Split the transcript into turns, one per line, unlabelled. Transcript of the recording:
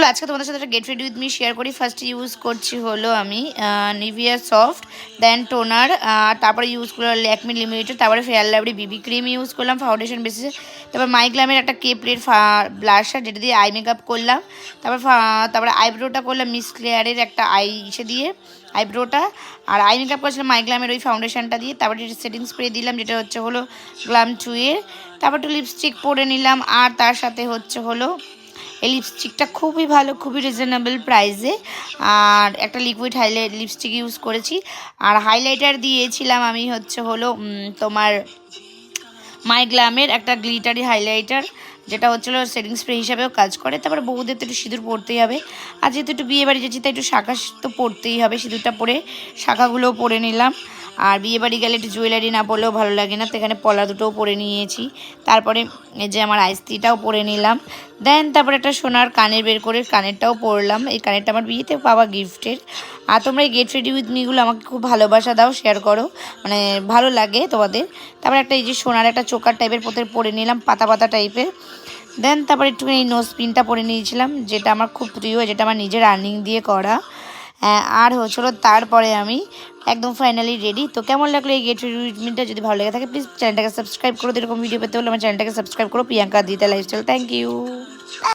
চলো আজকে তোমাদের সাথে একটা get ready with me share করি। ফার্স্ট ইউজ করছি হলো আমি নিভিয়া সফট, দেন টোনার, তারপরে ইউজ করলাম ল্যাকমি লিমিটেড, তারপরে ফেয়ার লাভলি বিবি ক্রিম ইউজ করলাম ফাউন্ডেশন বেসিসে, তারপর মাইগ্লামের একটা কে প্লেট ব্লাশার যেটা দিয়ে আই মেকআপ করলাম, তারপরে আইব্রোটা করলাম মিস ক্লিয়ারের একটা আই দিয়ে আইব্রোটা, আর আই মেকআপ করেছিলাম মাইগ্লামের ওই ফাউন্ডেশনটা দিয়ে, তারপরে সেটিং স্প্রে দিলাম যেটা হচ্ছে হলো গ্লাম 2 এর, তারপর একটু লিপস্টিক পরে নিলাম, আর তার সাথে হচ্ছে হলো এই লিপস্টিকটা খুবই ভালো, খুবই রিজনেবল প্রাইসে, আর একটা লিকুইড হাইলাইট লিপস্টিক ইউজ করেছি, আর হাইলাইটার দিয়েছিলাম আমি হচ্ছে হলো তোমার মাইগ্লামের একটা গ্লিটারি হাইলাইটার যেটা হচ্ছিলো সেটিং স্প্রে হিসাবেও কাজ করে। তারপরে বউদের তো একটু সিঁদুর পরতেই হবে, আর যেহেতু একটু বিয়ে বাড়ি যাচ্ছি তাই একটু শাঁখা তো পরতেই হবে, সিঁদুরটা পরে শাঁখাগুলোও পরে নিলাম। আর বিয়ে বাড়ি গেলে একটু জুয়েলারি না পরলেও ভালো লাগে না, তো এখানে পলা দুটোও পরে নিয়েছি। তারপরে এই যে আমার আইসটিটাও পরে নিলাম, দেন তারপরে একটা সোনার কানের বের করে কানেরটাও পরলাম। এই কানেরটা আমার বিয়েতে পাওয়া গিফটের। আর তোমরা এই গেট রেডি উইথ মিগুলো আমাকে খুব ভালোবাসা দাও, শেয়ার করো, মানে ভালো লাগে তোমাদের। তারপরে একটা এই যে সোনার একটা চোকার টাইপের পরে নিলাম, পাতা পাতা টাইপের। দেন তারপরে একটুখানি নোজ পিনটা পরে নিয়েছিলাম যেটা আমার খুব প্রিয়, যেটা আমার নিজের আর্নিং দিয়ে করা। আর হচ্ছিলো তারপরে আমি একদম ফাইনালি রেডি। তো কেমন লাগলো এই গেট রেডি উইথ মিটা? যদি ভালো লেগে থাকে প্লিজ চ্যানেলটাকে সাবস্ক্রাইব করো, এরকম ভিডিও পেতে হলে আমার চ্যানেলটাকে সাবস্ক্রাইব করো। প্রিয়াঙ্কা দিতা লাইফস্টাইল। Thank you.